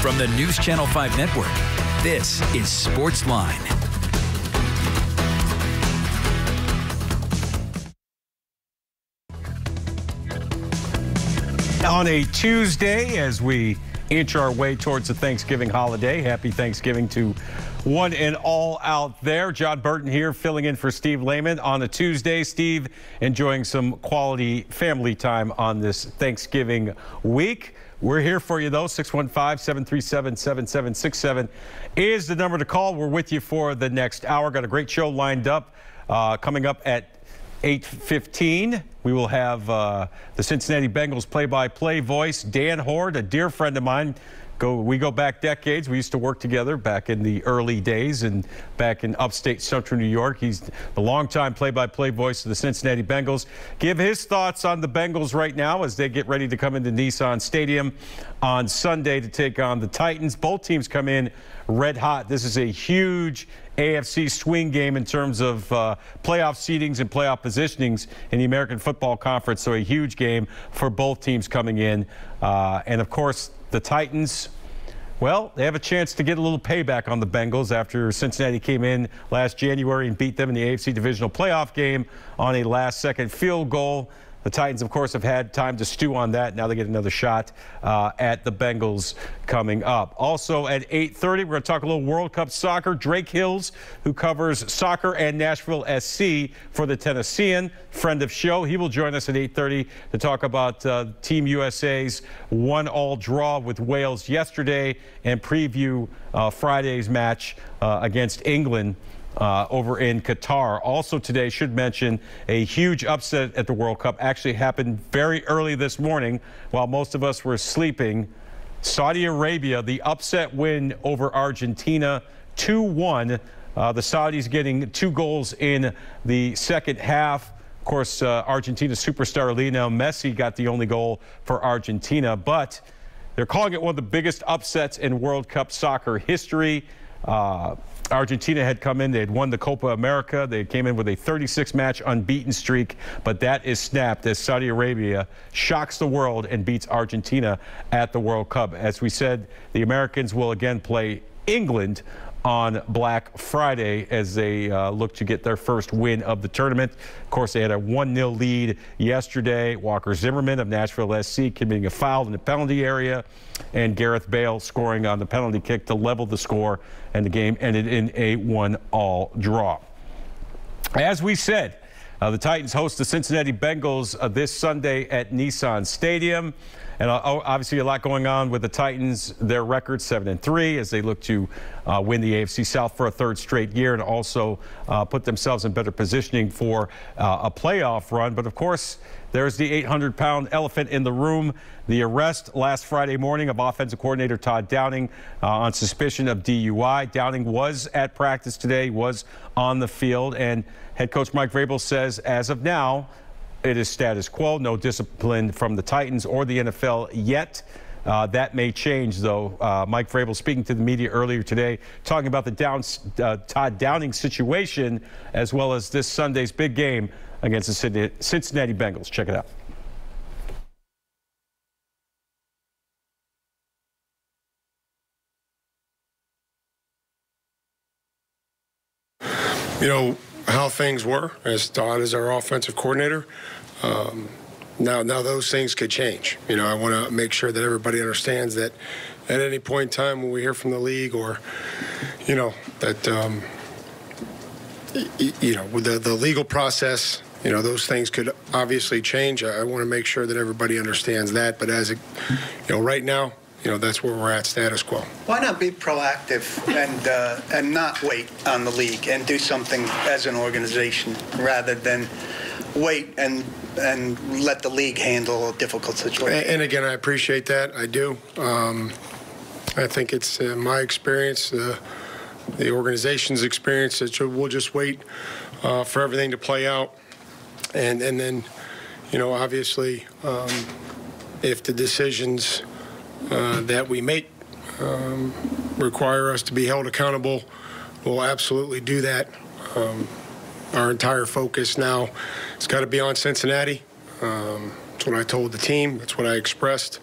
From the News Channel 5 Network, this is SportsLine. On a Tuesday, as we inch our way towards the Thanksgiving holiday, happy Thanksgiving to one and all out there. Jon Burton here filling in for Steve Lehman on a Tuesday. Steve enjoying some quality family time on this Thanksgiving week. We're here for you, though. 615-737-7767 is the number to call. We're with you for the next hour. Got a great show lined up coming up at 8:15. We will have the Cincinnati Bengals play-by-play voice, Dan Hoard, a dear friend of mine. We go back decades. We used to work together back in the early days and back in upstate central New York. He's the longtime play-by-play voice of the Cincinnati Bengals. Give his thoughts on the Bengals right now as they get ready to come into Nissan Stadium on Sunday to take on the Titans. Both teams come in red hot. This is a huge AFC swing game in terms of playoff seedings and playoff positionings in the American Football Conference. So a huge game for both teams coming in. And, of course, the Titans, well, they have a chance to get a little payback on the Bengals after Cincinnati came in last January and beat them in the AFC Divisional Playoff game on a last-second field goal. The Titans, of course, have had time to stew on that. Now they get another shot at the Bengals coming up. Also at 8:30, we're going to talk a little World Cup soccer. Drake Hills, who covers soccer and Nashville SC for the Tennessean, friend of show. He will join us at 8:30 to talk about Team USA's 1-1 draw with Wales yesterday and preview Friday's match against England over in Qatar. Also today, should mention a huge upset at the World Cup actually happened very early this morning while most of us were sleeping. Saudi Arabia, the upset win over Argentina, 2-1. The Saudis getting 2 goals in the second half. Of course, Argentina superstar Lionel Messi got the only goal for Argentina, but they're calling it one of the biggest upsets in World Cup soccer history. Argentina had come in, they had won the Copa America. They came in with a 36-match unbeaten streak, but that is snapped as Saudi Arabia shocks the world and beats Argentina at the World Cup. As we said, the Americans will again play England on Black Friday as they look to get their first win of the tournament. Of course, they had a 1-0 lead yesterday. Walker Zimmerman of Nashville SC committing a foul in the penalty area, and Gareth Bale scoring on the penalty kick to level the score, and the game ended in a 1-1 draw. As we said, the Titans host the Cincinnati Bengals this Sunday at Nissan Stadium. And obviously a lot going on with the Titans. Their record 7-3 as they look to win the AFC South for a 3rd straight year and also put themselves in better positioning for a playoff run. But of course, there's the 800-pound elephant in the room. The arrest last Friday morning of offensive coordinator Todd Downing on suspicion of DUI. Downing was at practice today, was on the field, and head coach Mike Vrabel says as of now, it is status quo, no discipline from the Titans or the NFL yet. That may change, though. Mike Vrabel speaking to the media earlier today, talking about the Todd Downing situation, as well as this Sunday's big game against the Cincinnati Bengals. Check it out. You know how things were as Todd is our offensive coordinator. Now those things could change. You know, I want to make sure that everybody understands that at any point in time when we hear from the league or, you know, that, you know, with the legal process, you know, those things could obviously change. I want to make sure that everybody understands that. But as, you know, right now, you know, that's where we're at, status quo. Why not be proactive and not wait on the league and do something as an organization rather than wait and let the league handle a difficult situation? And again, I appreciate that. I do. I think it's my experience, the organization's experience, that we'll just wait for everything to play out. And then, you know, obviously, if the decisions that we make require us to be held accountable, we'll absolutely do that. Our entire focus now has got to be on Cincinnati. That's what I told the team. That's what I expressed.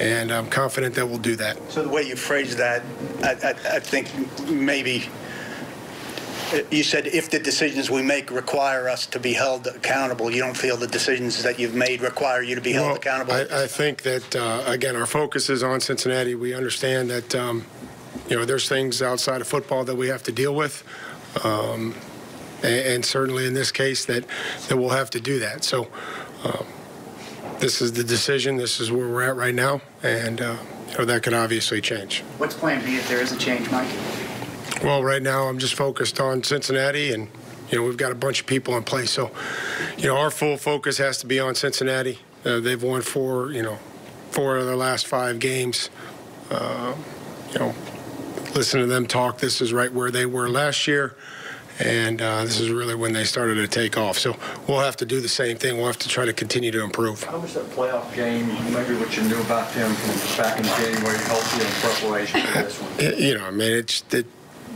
and I'm confident that we'll do that. So the way you phrased that, I think maybe you said if the decisions we make require us to be held accountable, you don't feel the decisions that you've made require you to be held accountable? I think that, again, our focus is on Cincinnati. We understand that, there's things outside of football that we have to deal with. And certainly in this case that we'll have to do that. So this is the decision. This is where we're at right now. And, that could obviously change. What's plan B if there is a change, Mike? Well, right now I'm just focused on Cincinnati, and we've got a bunch of people in place. So, our full focus has to be on Cincinnati. They've won 4 of their last 5 games. Listen to them talk. This is right where they were last year, and this is really when they started to take off. So we'll have to do the same thing. We'll have to try to continue to improve. How was that playoff game, maybe what you knew about them from back in January, helped you in preparation for this one?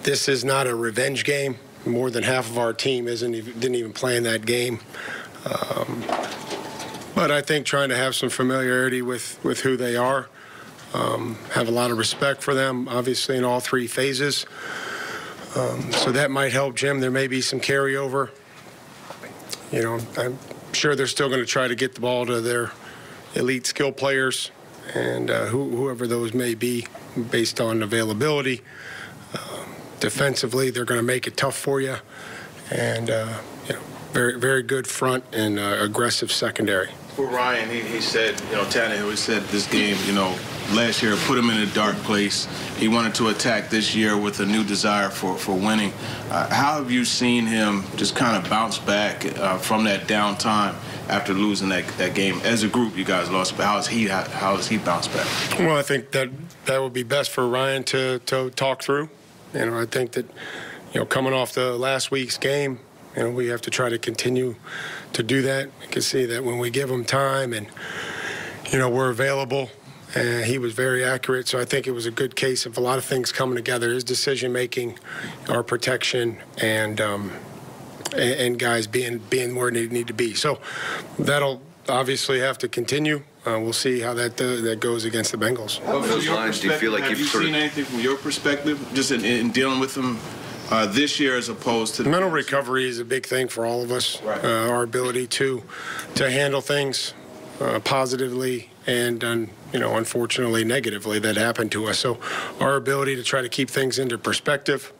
This is not a revenge game. More than half of our team didn't even play in that game. But I think trying to have some familiarity with who they are, have a lot of respect for them, obviously in all 3 phases. So that might help, Jim. There may be some carryover. I'm sure they're still going to try to get the ball to their elite skill players and whoever those may be based on availability. Defensively, they're going to make it tough for you, and very, very good front and aggressive secondary. For Ryan, he said, Tannehill said this game, last year put him in a dark place. He wanted to attack this year with a new desire for winning. How have you seen him just kind of bounce back from that downtime after losing that game? As a group, you guys lost, but how has he bounced back? Well, I think that would be best for Ryan to talk through. I think that, coming off the last week's game, we have to try to continue to do that. You can see that when we give him time and, we're available, and he was very accurate. So I think it was a good case of a lot of things coming together. His decision-making, our protection, and guys being where they need to be. So that'll obviously have to continue. We'll see how that goes against the Bengals. From those lines, do you feel like have you seen anything from your perspective, just in dealing with them this year as opposed to mental recovery is a big thing for all of us. Right. Our ability to handle things positively and unfortunately negatively that happened to us. So our ability to try to keep things into perspective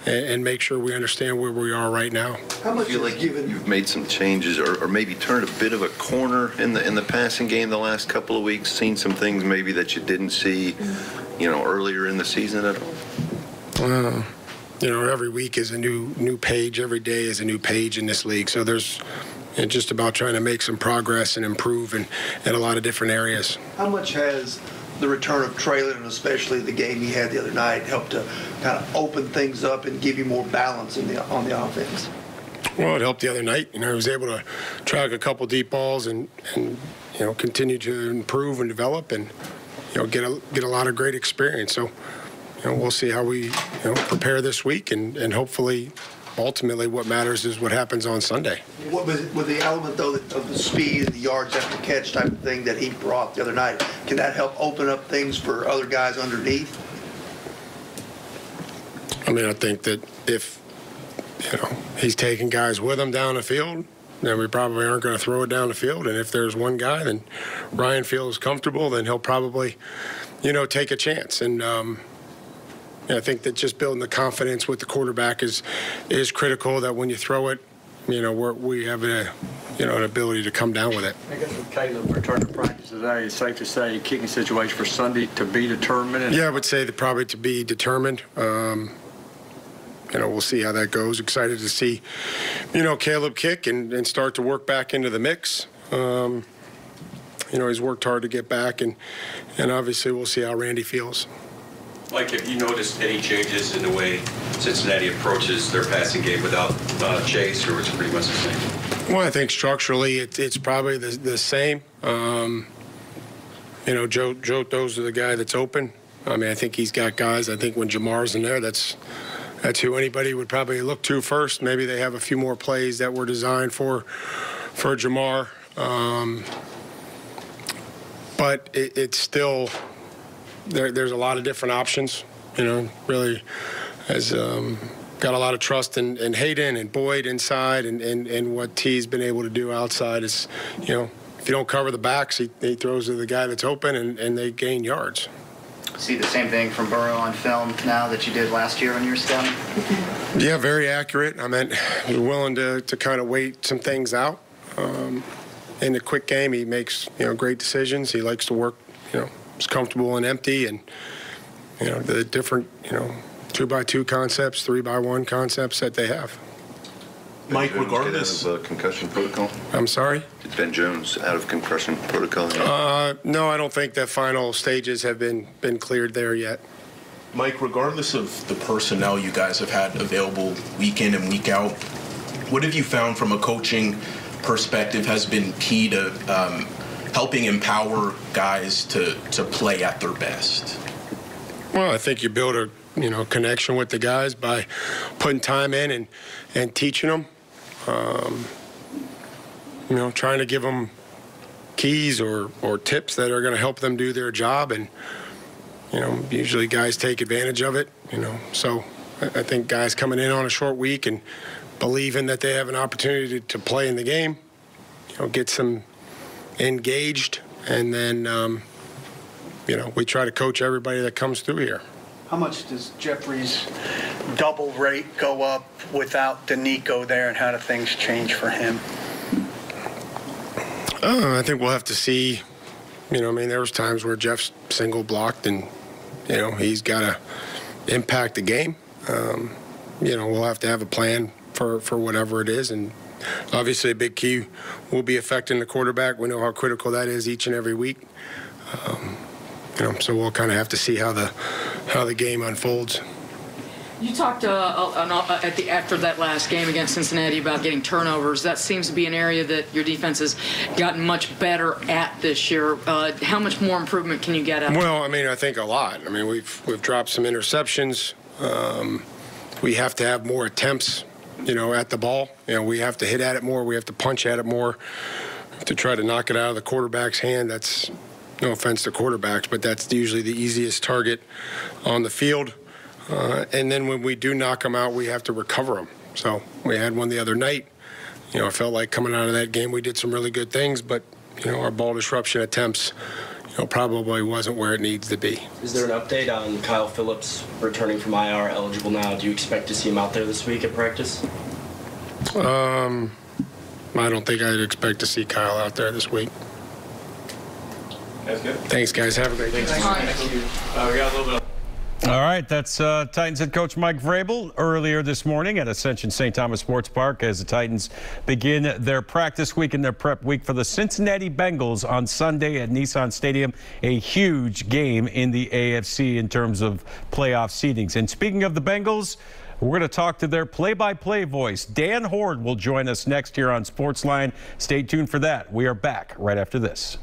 and make sure we understand where we are right now. How much do you feel like you've made some changes or maybe turned a bit of a corner in the passing game the last couple of weeks, seen some things maybe that you didn't see, earlier in the season at all? Every week is a new page. Every day is a new page in this league. So there's just about trying to make some progress and improve in a lot of different areas. How much has the return of Traylon, and especially the game he had the other night, helped to kind of open things up and give you more balance on the offense? Well, it helped the other night. I was able to track a couple deep balls and continue to improve and develop and get a lot of great experience. So we'll see how we prepare this week and hopefully ultimately what matters is what happens on Sunday. What was the element, though, of the speed and the yards after catch type of thing that he brought the other night? Can that help open up things for other guys underneath? I think that if he's taking guys with him down the field, then we probably aren't going to throw it down the field. And if there's one guy, then Ryan feels comfortable, then he'll probably take a chance. And I think that just building the confidence with the quarterback is critical, that when you throw it, we have an ability to come down with it. I guess with Caleb return to practice today, it's safe to say kicking situation for Sunday to be determined. Yeah, I would say that probably to be determined. We'll see how that goes. Excited to see, Caleb kick and start to work back into the mix. He's worked hard to get back, and obviously we'll see how Randy feels. Mike, have you noticed any changes in the way Cincinnati approaches their passing game without Chase, or it's pretty much the same? Well, I think structurally it's probably the same. Joe Doe's the guy that's open. I think he's got guys. I think when Jamar's in there, that's who anybody would probably look to first. Maybe they have a few more plays that were designed for Jamar. but it's still there's a lot of different options. Really has got a lot of trust in Hayden and Boyd inside, and what T's been able to do outside is, if you don't cover the backs, he throws to the guy that's open, and they gain yards. See the same thing from Burrow on film now that you did last year when you were scouting? Yeah, very accurate. I mean, he's willing to kind of wait some things out. In the quick game, he makes great decisions. He likes to work. He's comfortable and empty, and the different 2x2 concepts, 3x1 concepts that they have. Mike, regardless of concussion protocol. I'm sorry? Is Ben Jones out of concussion protocol? No, I don't think the final stages have been cleared there yet. Mike, regardless of the personnel you guys have had available week in and week out, what have you found from a coaching perspective has been key to helping empower guys to play at their best? Well, I think you build a connection with the guys by putting time in and teaching them. Trying to give them keys or tips that are going to help them do their job, and usually guys take advantage of it. So I think guys coming in on a short week and believing that they have an opportunity to play in the game, gets them engaged, and then we try to coach everybody that comes through here. How much does Jeffrey's double rate go up without Danico there, and how do things change for him? I think we'll have to see. There was times where Jeff's single blocked, and he's got to impact the game. We'll have to have a plan for whatever it is, and obviously a big key will be affecting the quarterback. We know how critical that is each and every week. So we'll kind of have to see how the game unfolds. You talked after that last game against Cincinnati about getting turnovers. That seems to be an area that your defense has gotten much better at this year. How much more improvement can you get at? Well, I think a lot. We've dropped some interceptions. We have to have more attempts, at the ball. We have to hit at it more. We have to punch at it more to try to knock it out of the quarterback's hand. That's no offense to quarterbacks, but that's usually the easiest target on the field. And then when we do knock them out, we have to recover them. So we had one the other night. I felt like coming out of that game, we did some really good things, but, our ball disruption attempts, probably wasn't where it needs to be. Is there an update on Kyle Phillips returning from IR, eligible now? Do you expect to see him out there this week at practice? I don't think I'd expect to see Kyle out there this week. That's good. Thanks, guys. Have a great day. Thank you. We got a little bit. All right, that's Titans head coach Mike Vrabel earlier this morning at Ascension St. Thomas Sports Park as the Titans begin their practice week and their prep week for the Cincinnati Bengals on Sunday at Nissan Stadium. A huge game in the AFC in terms of playoff seedings. And speaking of the Bengals, we're going to talk to their play-by-play voice. Dan Hoard will join us next here on SportsLine. Stay tuned for that. We are back right after this.